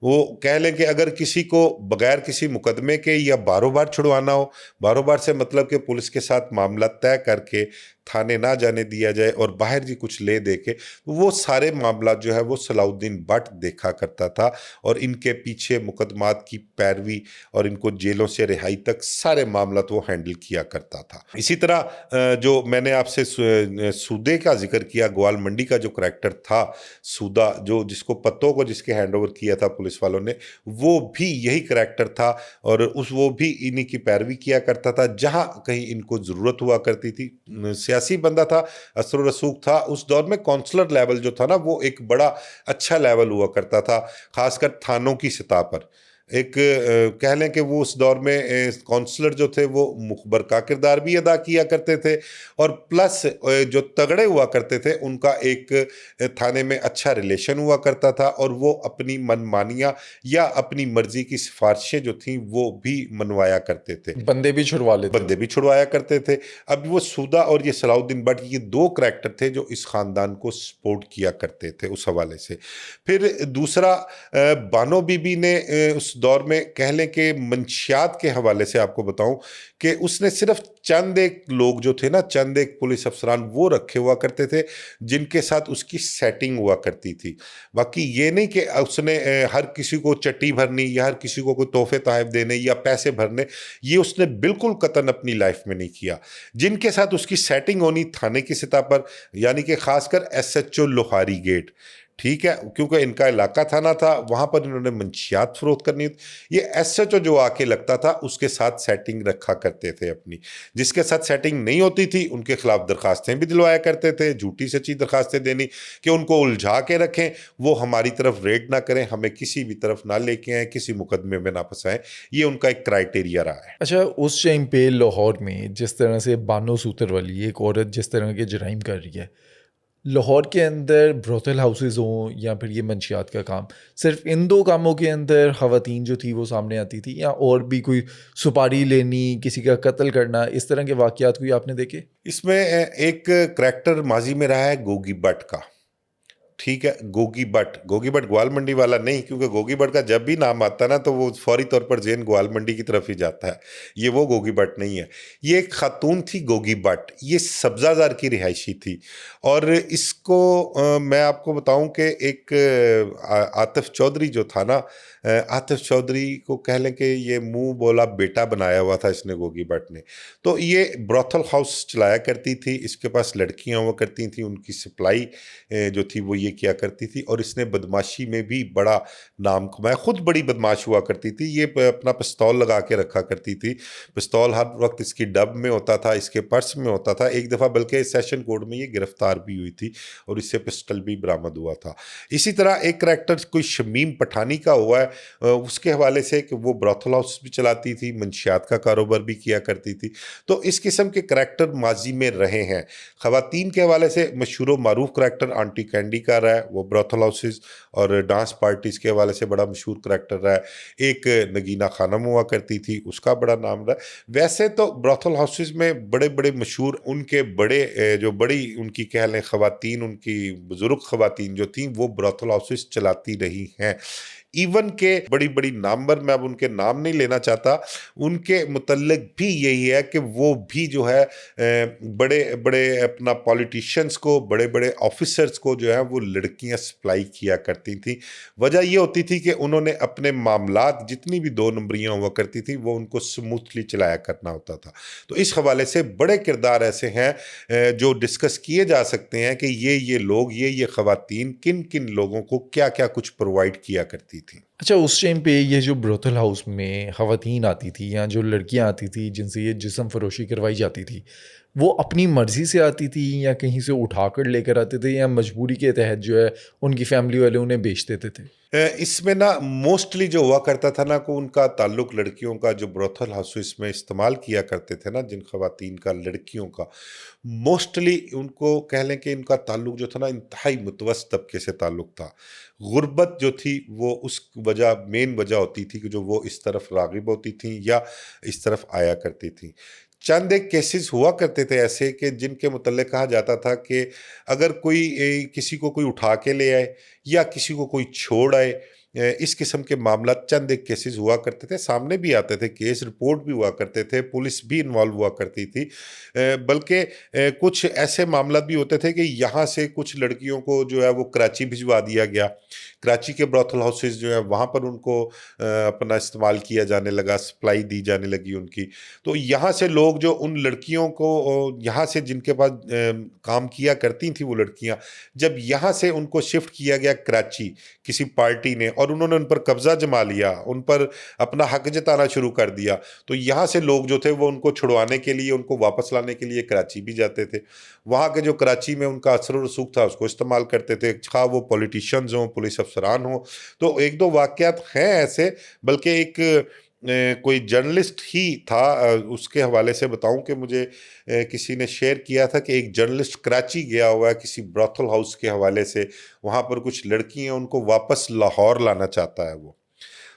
वो कह लें कि अगर किसी को बगैर किसी मुकदमे के या बारों बार छुड़वाना हो, बारों बार से मतलब कि पुलिस के साथ मामला तय करके थाने ना जाने दिया जाए और बाहर जी कुछ ले दे के, वो सारे मामला जो है वो सलाउद्दीन भट्ट देखा करता था, और इनके पीछे मुकदमात की पैरवी और इनको जेलों से रिहाई तक सारे मामला तो वो हैंडल किया करता था। इसी तरह जो मैंने आपसे सूदे का जिक्र किया, ग्वाल मंडी का जो करैक्टर था सूदा, जो जिसको पत्तों को जिसके हैंड ओवर किया था पुलिस वालों ने, वो भी यही करैक्टर था, और वो भी इन्हीं की पैरवी किया करता था जहां कहीं इनको ज़रूरत हुआ करती थी। सियासी बंदा था, असर रसूख था उस दौर में, काउंसलर लेवल जो था ना वो एक बड़ा अच्छा लेवल हुआ करता था, खासकर थानों की सतह पर। एक कह लें कि वो उस दौर में काउंसलर जो थे वो मुखबर का किरदार भी अदा किया करते थे, और प्लस जो तगड़े हुआ करते थे उनका एक थाने में अच्छा रिलेशन हुआ करता था, और वो अपनी मनमानियाँ या अपनी मर्जी की सिफारिशें जो थी वो भी मनवाया करते थे, बंदे भी छुड़वा लेते बंदे भी छुड़वाया करते थे। अब वो सूदा और ये सलाउद्दीन भट्ट, ये दो करैक्टर थे जो इस खानदान को सपोर्ट किया करते थे उस हवाले से। फिर दूसरा बानो बीबी ने उस दौर में कह लें कि मंशियात के हवाले से आपको बताऊं कि उसने सिर्फ चंद एक लोग जो थे ना, चंद एक पुलिस अफसरान वो रखे हुआ करते थे जिनके साथ उसकी सेटिंग हुआ करती थी। बाकी ये नहीं कि उसने हर किसी को चट्टी भरनी या हर किसी को कोई तोहफे तहफ देने या पैसे भरने, ये उसने बिल्कुल कतन अपनी लाइफ में नहीं किया। जिनके साथ उसकी सेटिंग होनी थाने की सतह पर, यानी कि खासकर SHO लोहारी गेट, ठीक है, क्योंकि इनका इलाका थाना था, वहां पर इन्होंने मंशियात फरोख्त करनी थी, ये SHO जो आके लगता था उसके साथ सेटिंग रखा करते थे अपनी। जिसके साथ सेटिंग नहीं होती थी उनके खिलाफ दरखास्तें भी दिलवाया करते थे, झूठी सच्ची दरखास्तें देनी कि उनको उलझा के रखें, वो हमारी तरफ रेड ना करें, हमें किसी भी तरफ ना लेके आए, किसी मुकदमे में ना फंसाएं। ये उनका एक क्राइटेरिया रहा है। अच्छा, उस टाइम पे लाहौर में जिस तरह से बानो सूतरवाली एक औरत जिस तरह के जराइम कर रही है, लाहौर के अंदर ब्रोथल हाउसेज हों या फिर ये मंशियात का काम, सिर्फ इन दो कामों के अंदर ख़वातीन जो थी वो सामने आती थी, या और भी कोई सुपारी लेनी, किसी का कत्ल करना, इस तरह के वाक़यात कोई आपने देखे? इसमें एक करैक्टर माजी में रहा है गोगी भट्ट का, ठीक है, गोगी भट्ट ग्वाल मंडी वाला नहीं, क्योंकि गोगी भट्ट का जब भी नाम आता ना तो वो फौरी तौर पर ज़हन ग्वाल मंडी की तरफ ही जाता है। ये वो गोगी भट्ट नहीं है, ये एक खातून थी गोगी भट्ट, ये सब्ज़ाज़ार की रिहायशी थी, और इसको मैं आपको बताऊं कि एक आतिफ चौधरी जो था ना, आतिफ चौधरी को कह लें कि ये मुंह बोला बेटा बनाया हुआ था इसने, गोगी भट्ट ने। तो ये ब्रोथल हाउस चलाया करती थी, इसके पास लड़कियां हुआ करती थी, उनकी सप्लाई जो थी वो ये किया करती थी, और इसने बदमाशी में भी बड़ा नाम कमाया, खुद बड़ी बदमाश हुआ करती थी। ये अपना पिस्तौल लगा के रखा करती थी, पिस्तौल हर वक्त इसकी डब में होता था, इसके पर्स में होता था। एक दफ़ा बल्कि सेशन कोर्ट में ये गिरफ्तार भी हुई थी और इससे पिस्टल भी बरामद हुआ था। इसी तरह एक करैक्टर कोई शमीम पठानी का हुआ है, उसके हवाले से कि वो ब्रोथल हाउस भी चलाती थी, मंशियात का कारोबार भी किया करती थी। तो इस किस्म के करैक्टर माजी में रहे हैं। ख़वातीन के हवाले से मशहूर मारूफ करैक्टर आंटी कैंडी का रहा है, वो ब्रोथल हाउसेस और डांस पार्टीज़ के हवाले से बड़ा मशहूर करैक्टर रहा है। एक नगीना खानम हुआ करती थी, उसका बड़ा नाम रहा है। वैसे तो ब्रोथल हाउसेस में बड़े बड़े मशहूर उनके बड़े जो बड़ी उनकी कह लें ख़वातीन, उनकी बुज़ुर्ग ख़वातीन जो थी वो ब्रोथल हाउसेस चलाती रही हैं। इवन के बड़ी बड़ी नामवर, मैं अब उनके नाम नहीं लेना चाहता, उनके मुतल्लिक भी यही है कि वो भी जो है बड़े बड़े अपना पॉलिटिशियंस को, बड़े बड़े ऑफिसर्स को जो है वो लड़कियां सप्लाई किया करती थी। वजह ये होती थी कि उन्होंने अपने मामलात, जितनी भी दो नंबरियां हुआ करती थी, वो उनको स्मूथली चलाया करना होता था। तो इस हवाले से बड़े किरदार ऐसे हैं जो डिस्कस किए जा सकते हैं कि ये लोग, ये ख़वातीन किन किन लोगों को क्या क्या कुछ प्रोवाइड किया करती थी। अच्छा, उस टाइम पे ये जो ब्रोथल हाउस में ख़वातीन आती थी या जो लड़कियां आती थी जिनसे ये जिस्म फरोशी करवाई जाती थी, वो अपनी मर्ज़ी से आती थी या कहीं से उठाकर लेकर आते थे या मजबूरी के तहत जो है उनकी फैमिली वाले उन्हें बेच देते थे? इसमें ना मोस्टली जो हुआ करता था ना, को उनका ताल्लुक लड़कियों का, जो ब्रोथल हाउसेस में इस्तेमाल किया करते थे ना जिन खवातीन का, लड़कियों का, मोस्टली उनको कह लें कि इनका ताल्लुक जो था ना इंतहाई मुतवस्सित तबके से ताल्लुक था। गुर्बत जो थी वो उस वजह, मेन वजह होती थी कि जो वो इस तरफ राग़िब होती थी या इस तरफ आया करती थी। चंद एक केसेस हुआ करते थे ऐसे कि जिनके मुतल्लिक़ कहा जाता था कि अगर कोई किसी को कोई उठा के ले आए या किसी को कोई छोड़ आए, इस किस्म के मामला चंद एक केसेस हुआ करते थे, सामने भी आते थे, केस रिपोर्ट भी हुआ करते थे, पुलिस भी इन्वॉल्व हुआ करती थी। बल्कि कुछ ऐसे मामला भी होते थे कि यहाँ से कुछ लड़कियों को जो है वो कराची भिजवा दिया गया। कराची के ब्रोथल हाउसेस जो है वहाँ पर उनको अपना इस्तेमाल किया जाने लगा, सप्लाई दी जाने लगी उनकी। तो यहाँ से लोग जो उन लड़कियों को यहाँ से जिनके पास काम किया करती थी वो लड़कियाँ, जब यहाँ से उनको शिफ्ट किया गया कराची किसी पार्टी ने, और उन्होंने उन पर कब्जा जमा लिया, उन पर अपना हक जताना शुरू कर दिया, तो यहाँ से लोग जो थे वो उनको छुड़वाने के लिए, उनको वापस लाने के लिए कराची भी जाते थे। वहाँ के जो कराची में उनका असर रसूख था उसको इस्तेमाल करते थे, खा वो पॉलिटिशियंस हों, पुलिस अफसरान हों। तो एक दो वाक़यात हैं ऐसे, बल्कि एक कोई जर्नलिस्ट ही था, उसके हवाले से बताऊं कि मुझे किसी ने शेयर किया था कि एक जर्नलिस्ट कराची गया हुआ है किसी ब्रोथल हाउस के हवाले से, वहाँ पर कुछ लड़की हैं, उनको वापस लाहौर लाना चाहता है वो।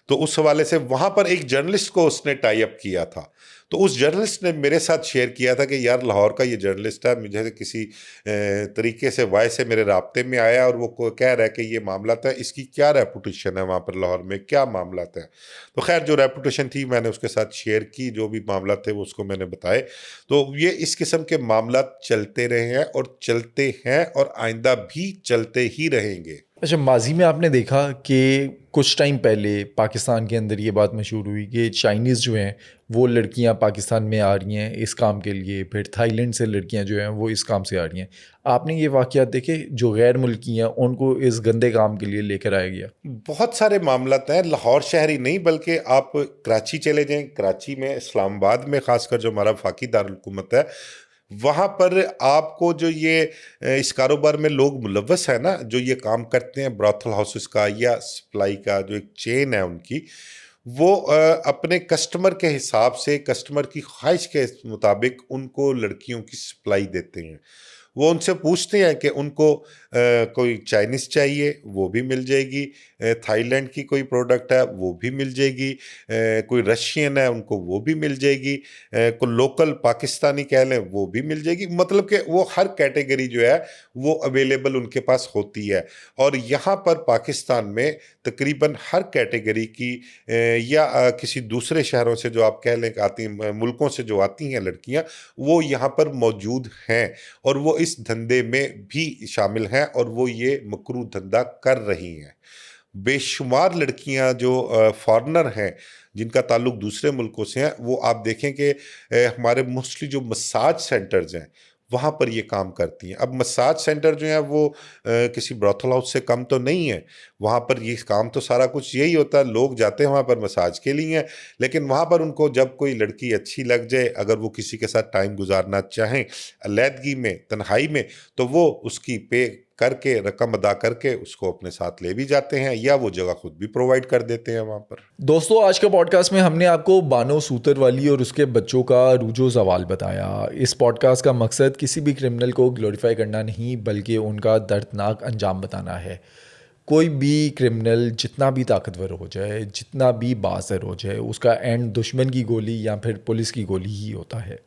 तो उस हवाले से वहाँ पर एक जर्नलिस्ट को उसने टाई अप किया था। तो उस जर्नलिस्ट ने मेरे साथ शेयर किया था कि यार लाहौर का ये जर्नलिस्ट है, मुझे किसी तरीके से वाय से मेरे राब्ते में आया और वो कह रहा है कि ये मामला था, इसकी क्या रेपुटेशन है वहाँ पर लाहौर में, क्या मामला था। तो खैर जो रेपुटेशन थी मैंने उसके साथ शेयर की, जो भी मामला थे वो उसको मैंने बताए। तो ये इस किस्म के मामला चलते रहे हैं और चलते हैं और आइंदा भी चलते ही रहेंगे। अच्छा, माजी में आपने देखा कि कुछ टाइम पहले पाकिस्तान के अंदर ये बात मशहूर हुई कि चाइनीज़ जो हैं वो लड़कियां पाकिस्तान में आ रही हैं इस काम के लिए, फिर थाईलैंड से लड़कियां जो हैं वो इस काम से आ रही हैं। आपने ये वाक़यात देखे जो गैर मुल्की हैं उनको इस गंदे काम के लिए लेकर आया गया? बहुत सारे मामला हैं, लाहौर शहर ही नहीं बल्कि आप कराची चले जाएं, कराची में, इस्लामाबाद में ख़ासकर जो हमारा वफाकी दारुल-हुकूमत है, वहाँ पर आपको जो ये इस कारोबार में लोग मुलव्वस है ना, जो ये काम करते हैं ब्रॉथल हाउसेस का या सप्लाई का जो एक चेन है उनकी, वो अपने कस्टमर के हिसाब से, कस्टमर की ख्वाहिश के मुताबिक उनको लड़कियों की सप्लाई देते हैं। वो उनसे पूछते हैं कि उनको कोई चाइनीज़ चाहिए, वो भी मिल जाएगी, थाईलैंड की कोई प्रोडक्ट है वो भी मिल जाएगी, कोई रशियन है उनको वो भी मिल जाएगी, कोई लोकल पाकिस्तानी कह लें वो भी मिल जाएगी। मतलब कि वो हर कैटेगरी जो है वो अवेलेबल उनके पास होती है। और यहाँ पर पाकिस्तान में तकरीबन हर कैटेगरी की या किसी दूसरे शहरों से जो आप कह लें आती हैं, मुल्कों से जो आती हैं लड़कियाँ, वो यहाँ पर मौजूद हैं और वो इस धंधे में भी शामिल हैं और वो ये मकरूह धंधा कर रही हैं। बेशुमार लड़कियां जो फॉरेनर हैं जिनका ताल्लुक दूसरे मुल्कों से हैं, वो आप देखें कि हमारे मोस्टली जो मसाज सेंटर्स हैं वहाँ पर ये काम करती हैं। अब मसाज सेंटर जो है वो किसी ब्रॉथल हाउस से कम तो नहीं है। वहाँ पर ये काम तो सारा कुछ यही होता है, लोग जाते हैं वहाँ पर मसाज के लिए, लेकिन वहाँ पर उनको जब कोई लड़की अच्छी लग जाए, अगर वो किसी के साथ टाइम गुजारना चाहें अलैदगी में, तन्हाई में, तो वो उसकी पे करके, रकम अदा करके उसको अपने साथ ले भी जाते हैं या वो जगह खुद भी प्रोवाइड कर देते हैं वहाँ पर। दोस्तों, आज के पॉडकास्ट में हमने आपको बानो सूतरवाली और उसके बच्चों का रूजो सवाल बताया। इस पॉडकास्ट का मकसद किसी भी क्रिमिनल को ग्लोरीफाई करना नहीं बल्कि उनका दर्दनाक अंजाम बताना है। कोई भी क्रिमिनल जितना भी ताकतवर हो जाए, जितना भी बाज़र हो जाए, उसका एंड दुश्मन की गोली या फिर पुलिस की गोली ही होता है।